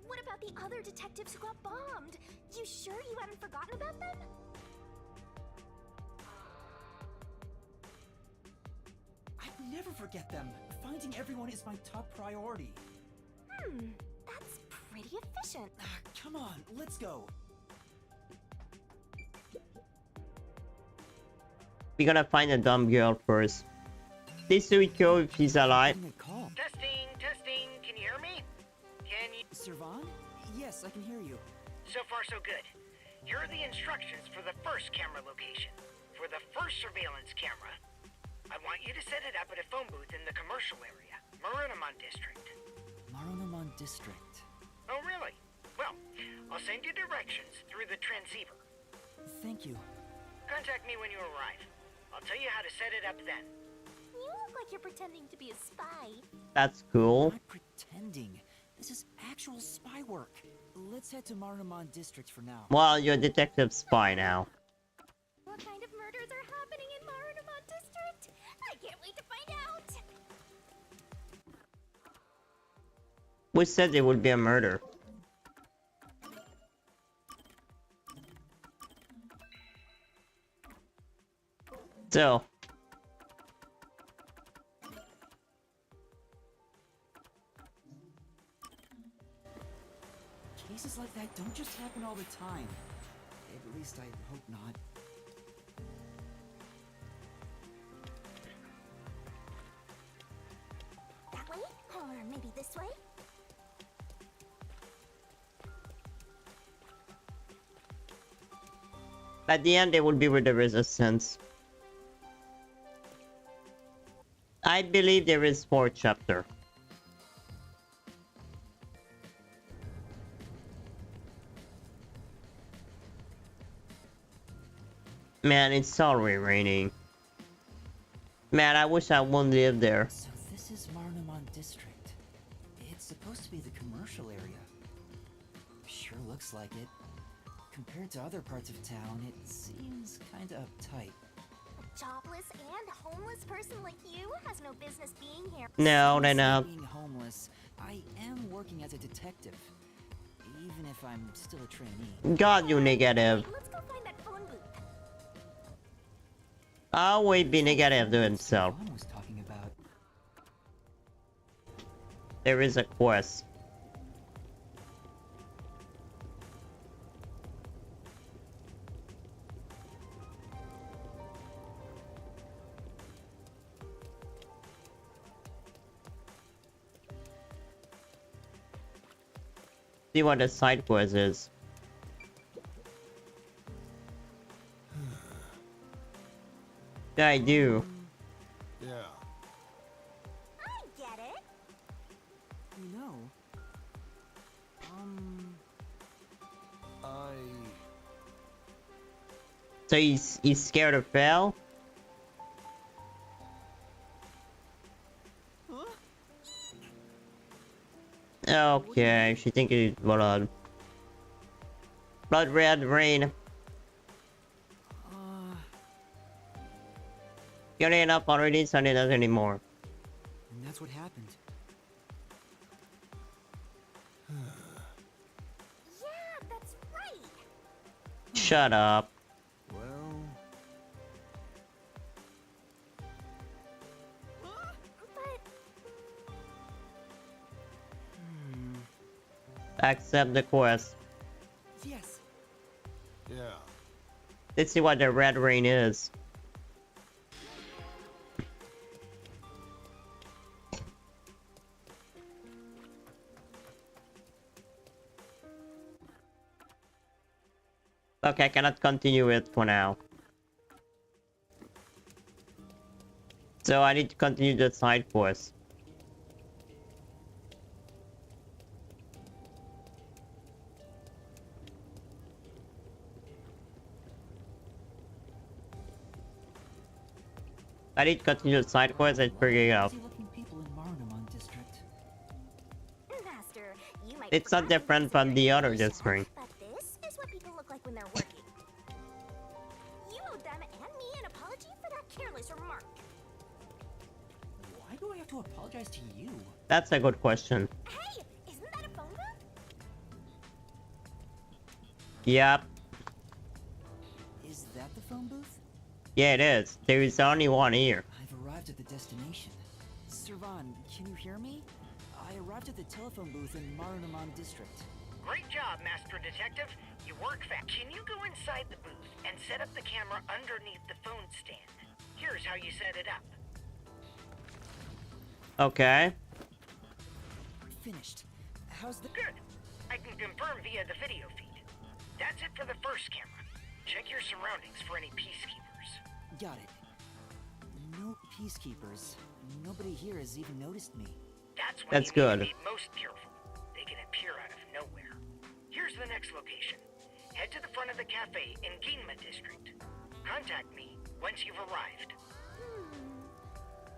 what about the other detectives who got bombed? You sure you haven't forgotten about them? I'd never forget them. Finding everyone is my top priority. That's pretty efficient. Come on, let's go. We gotta find a dumb girl first. This Suiko if she's alive. Getting a call. Testing, testing. Can you hear me? Can you? Servan? Yes, I can hear you. So far, so good. Here are the instructions for the first camera location. For the first surveillance camera, I want you to set it up at a phone booth in the commercial area, Marunamon District. Marunamon District. Oh, really? Well, I'll send you directions through the transceiver. Thank you. Contact me when you arrive. I'll tell you how to set it up then. You look like you're pretending to be a spy. That's cool. I'm not pretending. This is actual spy work. Let's head to Marunamon District for now. Well, you're a detective spy now. What kind of murders are happening in Marunamon District? I can't wait to find out. We said it would be a murder. So, Cases like that don't just happen all the time. At least I hope not. That way? Or maybe this way? at the end, they will be with the resistance. I believe there is 4th chapter. Man, it's already raining. Man, I wish I wouldn't live there. So this is Marunamon District. It's supposed to be the commercial area. Sure looks like it. Compared to other parts of town, it seems kinda uptight. A jobless and homeless person like you has no business being here. No, they're Since not. being homeless, I am working as a detective. Even if I'm still a trainee. God, you negative. Let's go find that phone booth. Always be negative to himself. Servan was talking about. There is a quest. See what the side quest is. Yeah, I do. Yeah. I get it. So he's scared to fail? Okay, she think it's blood. Blood red rain. You're enough already, so it doesn't anymore. And that's what happened. Yeah, that's right. Shut up. Well, But Accept the quest. Yes. Yeah. Let's see what the red rain is. Okay, I cannot continue it for now. So I need to continue the side quest. I need to continue the side quest and figure it out. Looking people in Marunamon district. Master, you might It's not forgot different this from the other yourself, district. But this is what people look like when they're working. You owe them and me an apology for that careless remark. Why do I have to apologize to you? That's a good question. Hey, isn't that a phone booth? Yep. Is that the phone booth? Yeah, it is. There is only one here. I've arrived at the destination. Servan, can you hear me? I arrived at the telephone booth in Marunamon district. Great job, Master Detective. You work fast. Can you go inside the booth and set up the camera underneath the phone stand? Here's how you set it up. Okay. Finished. How's the... Good. I can confirm via the video feed. That's it for the first camera. Check your surroundings for any peacekeepers. Got it. No peacekeepers. Nobody here has even noticed me. That's when That's you good. need to be most careful. They can appear out of nowhere. Here's the next location. Head to the front of the cafe in Ginma district. Contact me once you've arrived.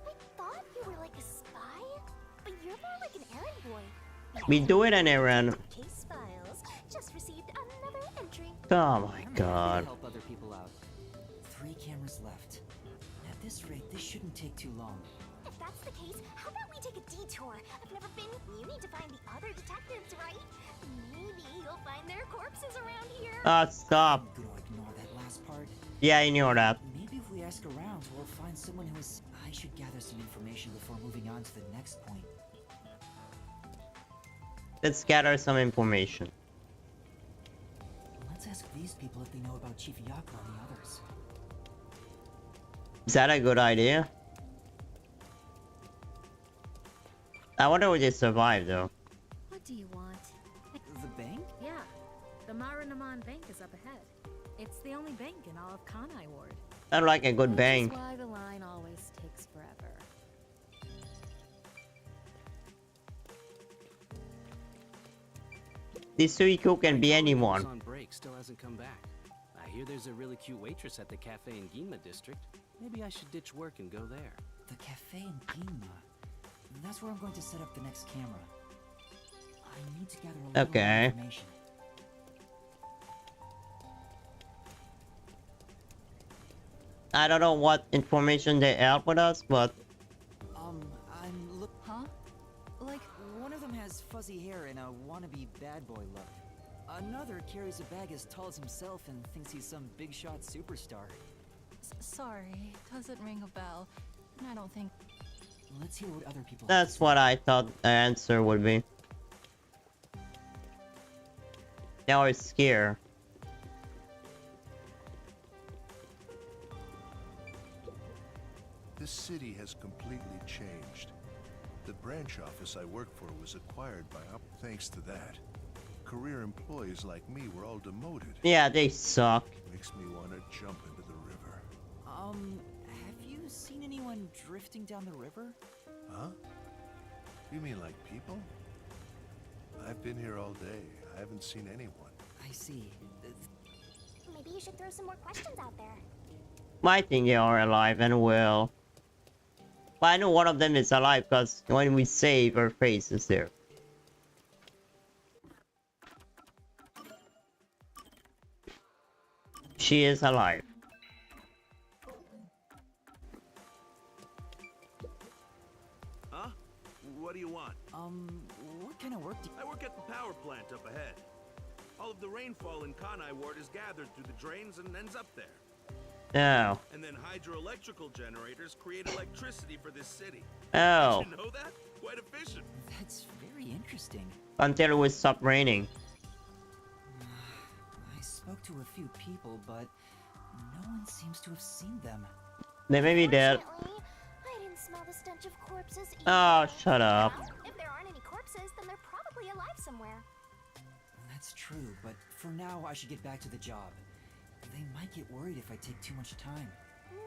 I thought you were like a spy, but you're more like an errand boy. We do it an errand. Case files. Just received another entry. Oh my I'm happy god. to help other people out. 3 cameras left. At this rate, this shouldn't take too long. If that's the case, how about we take a detour? I've never been. You need to find the other detectives, right? Maybe you'll find their corpses around here. Stop. I'm gonna ignore that last part. Yeah, I knew that. Maybe if we ask around, we'll find someone who is... I should gather some information before moving on to the next point. Let's gather some information. Let's ask these people if they know about Chief Yako and the others. Is that a good idea? I wonder if they survive though. What do you want? The bank? Yeah, the Marunamon Bank is up ahead. It's the only bank in all of Kanai Ward. I like a good bank. That's why the line always takes forever. This Suiko can be anyone. On break, still hasn't come back. I hear there's a really cute waitress at the cafe in Ginma district. Maybe I should ditch work and go there. The cafe in Ginma. That's where I'm going to set up the next camera. I need to gather a little Okay. more information. I don't know what information they help with us, but I'm look. Huh? Like, one of them has fuzzy hair and a wannabe bad boy look. Another carries a bag as tall as himself and thinks he's some big shot superstar. Sorry, doesn't ring a bell. And I don't think... Let's hear what other people that's what I thought the answer would be. Now I'm scared. This city has completely changed. The branch office I work for was acquired by thanks to that. Career employees like me were all demoted. Yeah, they suck. Makes me want to jump into the river. Have you seen anyone drifting down the river? Huh? You mean like people? I've been here all day. I haven't seen anyone. I see. Maybe you should throw some more questions out there. I think they are alive and well. But I know one of them is alive because when we save, her face is there. She is alive. Huh? What do you want? What kind of work do I work at the power plant up ahead. All of the rainfall in Kanai Ward is gathered through the drains and ends up there. Oh. And then hydroelectrical generators create electricity for this city. Oh. Did you know that? Quite efficient. That's very interesting. Until it will stop raining. I spoke to a few people, but no one seems to have seen them. They may be dead. Fortunately, I didn't smell the stench of corpses either. Oh, shut up. Well, if there aren't any corpses, then they're probably alive somewhere. That's true, but for now I should get back to the job. They might get worried if I take too much time.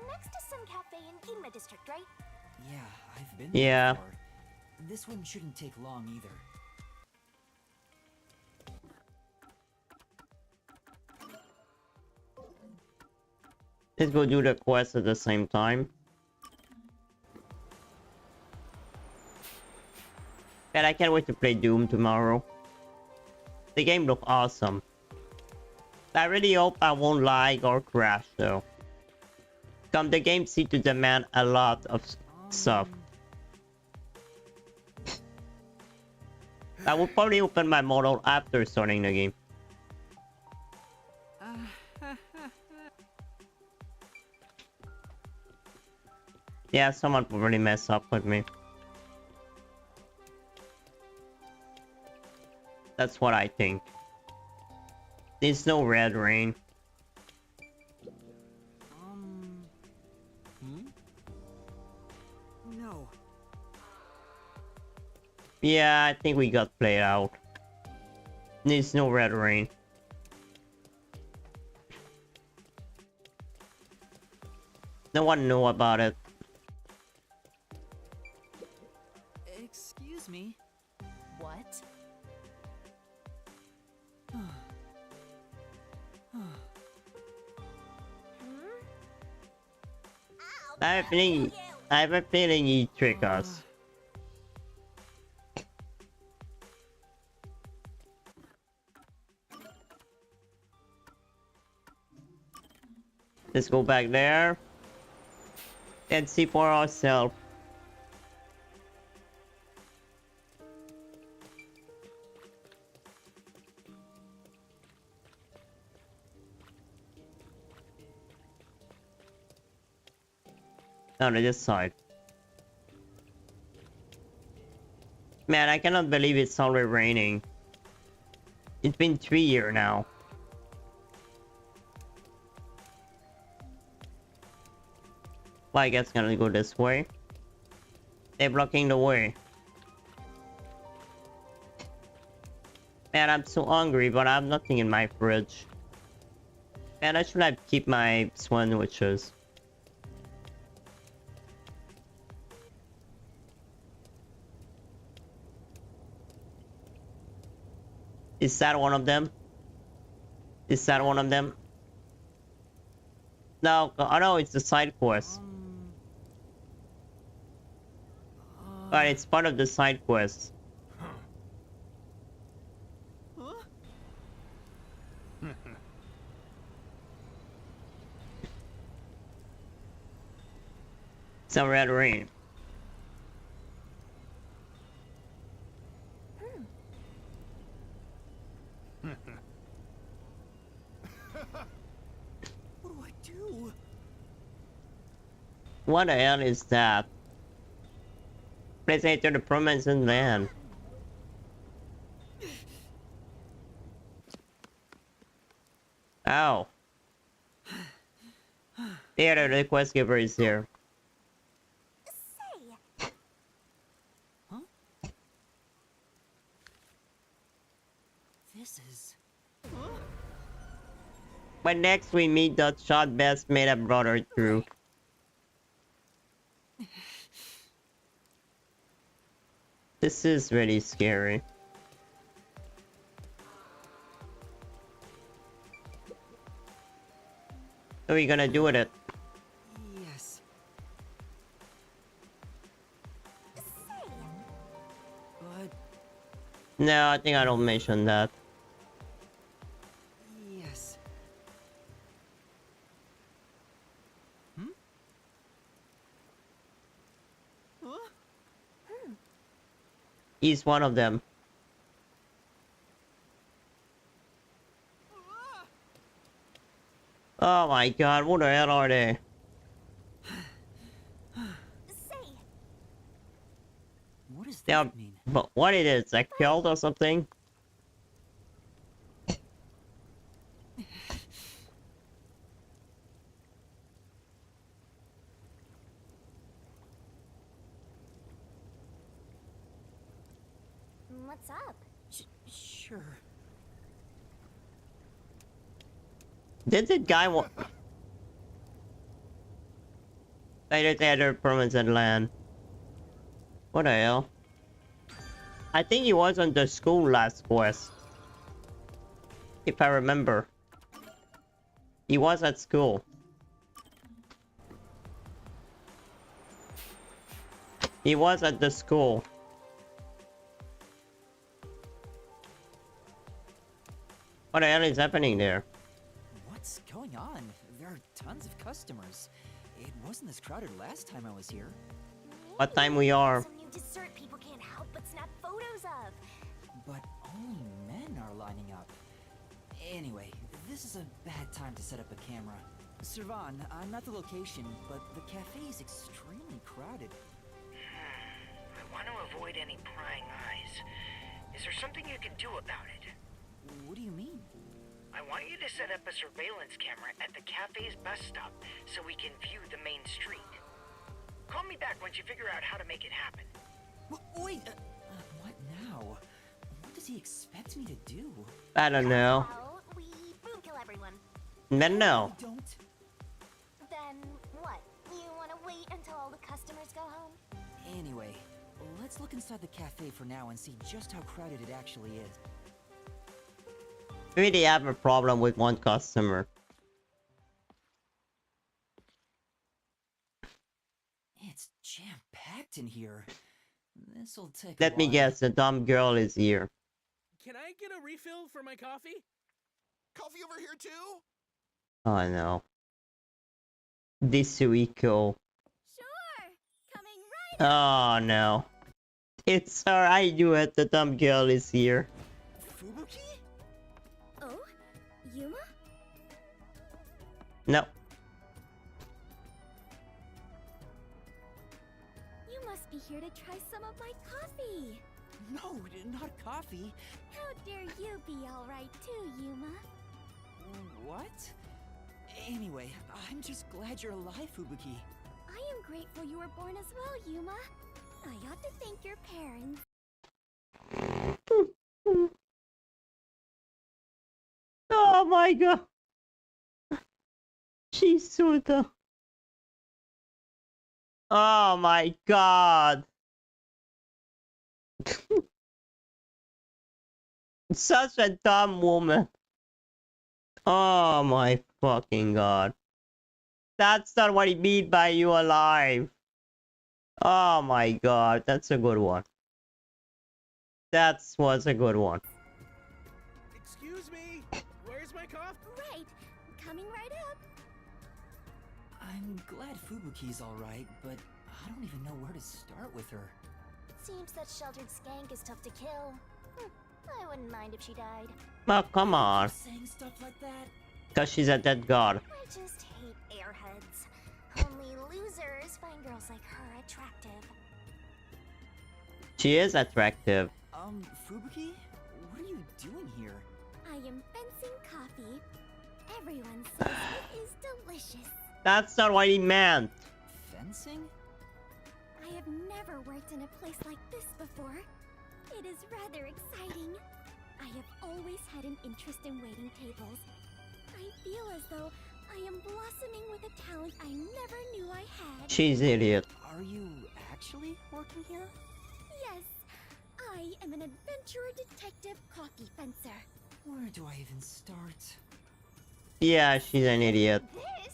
Next to some cafe in Ginma district, right? Yeah, I've been there Yeah. before. This one shouldn't take long either. Let's go do the quest at the same time. And I can't wait to play Doom tomorrow. The game looks awesome. I really hope I won't lag or crash though. The game seems to demand a lot of stuff. I will probably open my model after starting the game. Yeah, someone probably mess up with me. That's what I think. There's no red rain. No. Yeah, I think we got played out. There's no red rain. No one knew about it. Excuse me. What? I have a feeling he tricked us. Let's go back there and see for ourselves. On this side. Man, I cannot believe it's already raining. It's been 3 years now. Well, I guess I'm gonna go this way. They're blocking the way. Man, I'm so hungry, but I have nothing in my fridge. Man, I should have keep my sandwiches. Is that one of them? Is that one of them? No, oh no, it's the side quest. But it's part of the side quest. It's a red rain. What do I do? What the hell is that? Please enter the promised land. Ow. There, the quest giver is here. Say, Huh? This is... But next we meet the shot best made a brother through. This is really scary. What are you gonna do with it? Yes. Say, But No, I think I don't mention that. yes. Hmm? Huh? He's one of them. Oh my god, what the hell are they? say, What does Yeah, that mean? but what it is, like killed or something? what's up? Sure. Did the guy want... They did enter permanent land. What the hell? I think he was on the school last quest. If I remember. He was at school. He was at the school. What the hell is happening there? What's going on? There are tons of customers. It wasn't this crowded last time I was here. What time we are? Some new dessert people can't help but snap photos of. But only men are lining up. Anyway, this is a bad time to set up a camera. Servan, I'm at the location, but the cafe is extremely crowded. I want to avoid any prying eyes. Is there something you can do about it? What do you mean? I want you to set up a surveillance camera at the cafe's bus stop so we can view the main street. Call me back once you figure out how to make it happen. Wait, what now? What does he expect me to do? I don't know. Well, we boom kill everyone. No. I don't. Then what? You want to wait until all the customers go home? Anyway, let's look inside the cafe for now and see just how crowded it actually is. Maybe they have a problem with one customer. It's jam-packed in here. This'll take Let a me while. guess, the dumb girl is here. Can I get a refill for my coffee? Coffee over here too? Oh no. This Rico. Sure. Coming right. Oh no. It's alright, you it, the dumb girl is here. Fubuki? Oh, Yuma? No. You must be here to try some of my coffee. No, not coffee. How dare you be all right too, Yuma? What? Anyway, I'm just glad you're alive, Fubuki. I am grateful you were born as well, Yuma. I ought to thank your parents. Oh my god. She's so dumb. Oh my god. Such a dumb woman. Oh my fucking god. That's not what he mean by you alive. Oh my god, that's a good one. That was a good one. Excuse me, where's my coffee? Right, coming right up. I'm glad Fubuki's alright, but I don't even know where to start with her. Seems that sheltered skank is tough to kill. I wouldn't mind if she died. Oh, come on. Saying stuff like that? Because she's a dead god. I just hate airheads. Only losers find girls like her attractive. She is attractive. Fubuki? What are you doing here? I am fencing coffee. Everyone says it is delicious. That's not what he meant. Fencing? I have never worked in a place like this before. It is rather exciting. I have always had an interest in waiting tables. I feel as though I am blossoming with a talent I never knew I had. She's idiot. Are you actually working here? Yes, I am an adventurer detective coffee fencer. Where do I even start? Yeah, she's an idiot. This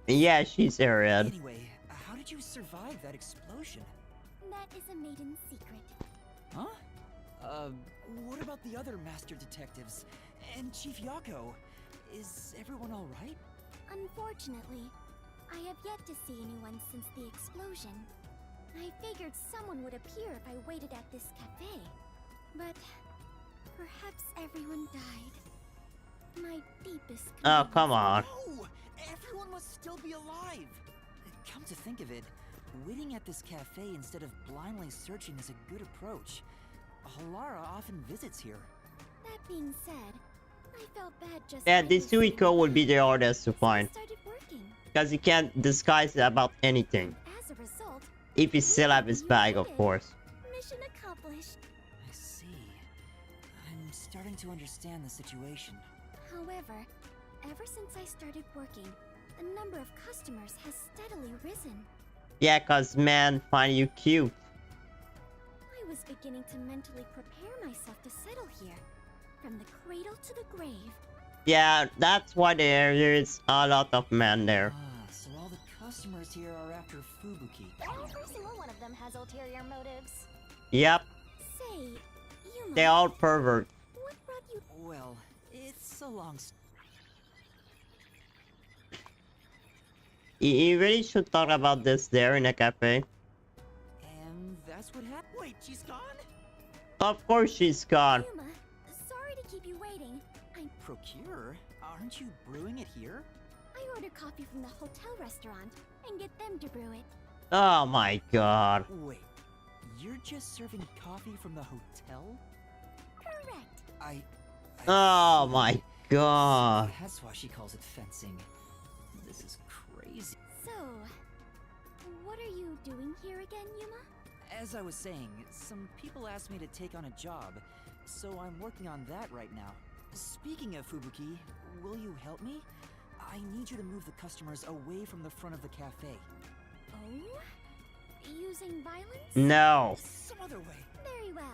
Yeah, she's Ariad. Anyway, how did you survive that explosion? That is a maiden secret. Huh? What about the other master detectives? And Chief Yako? Is everyone alright? Unfortunately, I have yet to see anyone since the explosion. I figured someone would appear if I waited at this cafe. But perhaps everyone died. My deepest Oh, come on. No! Everyone must still be alive! Come to think of it, waiting at this cafe instead of blindly searching is a good approach. Halara often visits here. That being said, I felt bad just Yeah, waiting this Suiko would be the hardest to find. Because he can't disguise about anything. As a result, If he still have his bag, of course. mission accomplished. I see. I'm starting to understand the situation. However, ever since I started working, the number of customers has steadily risen. Yeah, cause men find you cute. I was beginning to mentally prepare myself to settle here, from the cradle to the grave. Yeah, that's why there is a lot of men there. So all the customers here are after Fubuki. Every single one of them has ulterior motives. Yep, Say, Yuma, they all pervert. what brought you? Well, it's a long story. You really should talk about this there in a cafe. And that's what happened. Wait, she's gone? Of course she's gone. Yuma, sorry to keep you waiting. Procure? Aren't you brewing it here? I ordered coffee from the hotel restaurant and get them to brew it. Oh my god. Wait, you're just serving coffee from the hotel? Correct. I Oh see. my god. That's why she calls it fencing. This is crazy. So, what are you doing here again, Yuma? As I was saying, some people asked me to take on a job, so I'm working on that right now. Speaking of Fubuki, will you help me? I need you to move the customers away from the front of the cafe. Oh? Using violence? No. Some other way. Very well.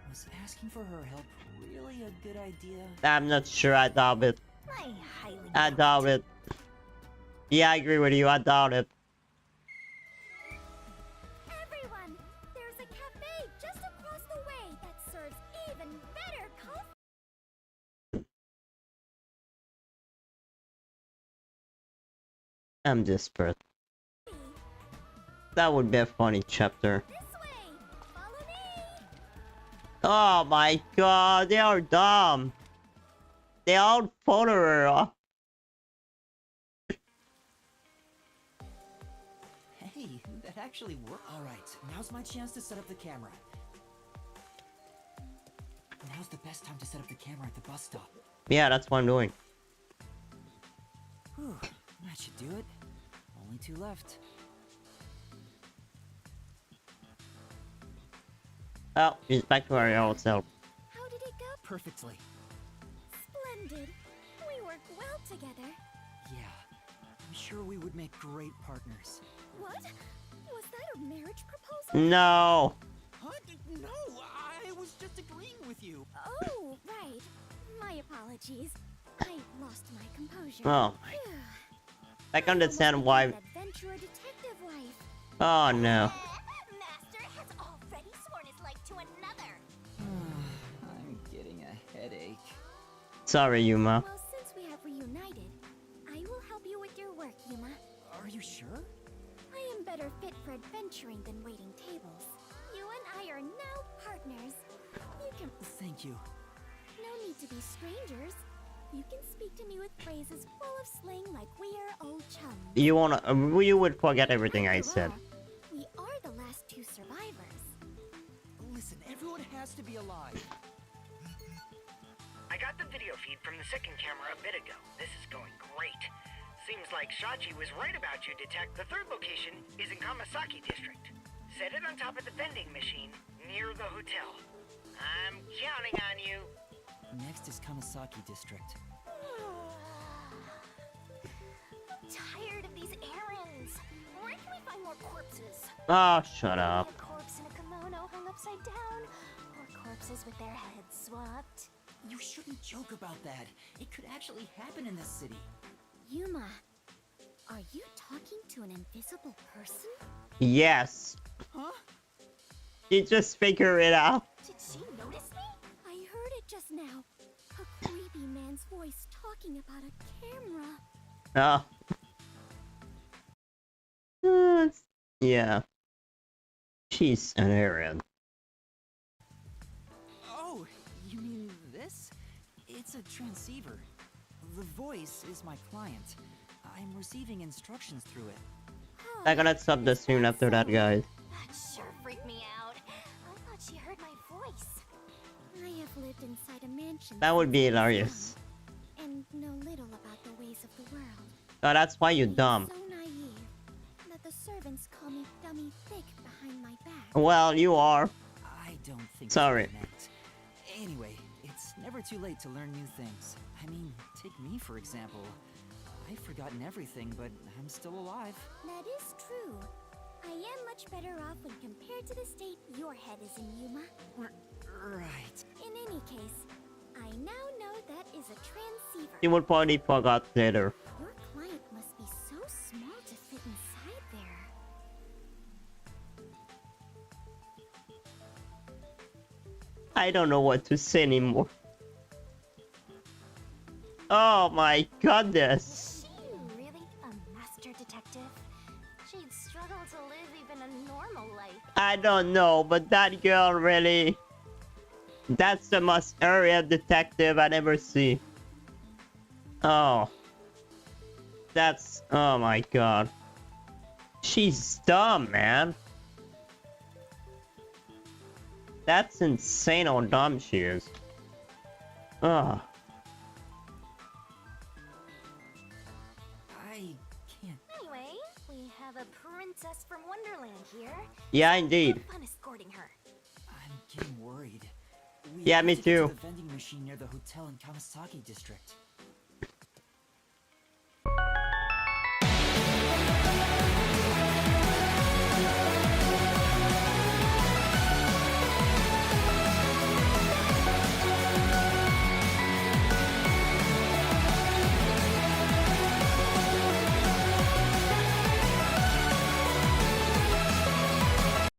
Was asking for her help really a good idea? I'm not sure, I doubt it. I highly I doubt it. Yeah, I agree with you, I doubt it. Everyone, there's a cafe just across the way that serves even better coffee. I'm desperate. That would be a funny chapter. This way. Follow me. Oh my god, they are dumb. They all follow her. Hey, that actually worked. Alright, now's my chance to set up the camera. Now's the best time to set up the camera at the bus stop. Yeah, that's what I'm doing. Whew, that should do it. Only 2 left. Oh, she's back to her old self. How did it go? Perfectly. Splendid. We work well together. Yeah, I'm sure we would make great partners. What? Was that a marriage proposal? No. Huh? No, I was just agreeing with you. Oh, right. My apologies. I lost my composure. Oh my. I can understand why. Adventurer detective wife. Oh no. Master has already sworn his life to another. I'm getting a headache. Sorry, Yuma. Well, since we have reunited, I will help you with your work, Yuma. Are you sure? I am better fit for adventuring than waiting tables. You and I are now partners. You can... Thank you. No need to be strangers. You can speak to me with phrases full of slang like we are old chums. You wanna? You would forget everything I said. We are the last 2 survivors. Listen, everyone has to be alive. I got the video feed from the second camera a bit ago. This is going great. Seems like Shachi was right about you, Detect. The third location is in Kamasaki District. Set it on top of the vending machine near the hotel. I'm counting on you. Next is Kamasaki District. I'm tired of these errands. Where can we find more corpses? Oh, shut up. A corpse in a kimono hung upside down, or corpses with their heads swapped. You shouldn't joke about that. It could actually happen in this city. Yuma, are you talking to an invisible person? Yes. Huh? You just figure it out. Did she notice me? I heard it just now. A creepy man's voice talking about a camera. Oh. Yeah. She's an Aryan. Oh, you mean this? It's a transceiver. The voice is my client. I'm receiving instructions through it. I'm gonna stop the stream after that, guys. That sure freaked me out. I thought she heard my voice. I have lived inside a mansion. That would be hilarious. And know little about the ways of the world. Oh, that's why you're dumb. So naive that the servants call me dummy thick behind my back. Well, you are. I don't think. Sorry. That's what I meant. Anyway, it's never too late to learn new things. I mean, take me for example. I've forgotten everything, but I'm still alive. That is true. I am much better off when compared to the state your head is in, Yuma. Right. In any case, I now know that is a transceiver. You would probably forgot later. Your client must be so small to fit inside there. I don't know what to say anymore. Oh my goodness. Is she really a master detective? She'd struggle to live even a normal life. I don't know, but that girl really... That's the most area detective I'd ever see. Oh. That's... Oh my god. She's dumb, man. That's insane how dumb she is. Ugh. I can't. Anyway, we have a princess from Wonderland here. Yeah, indeed. Have fun escorting her. I'm getting worried. We Yeah, have me to get too. to the vending machine near the hotel in Kamasaki district.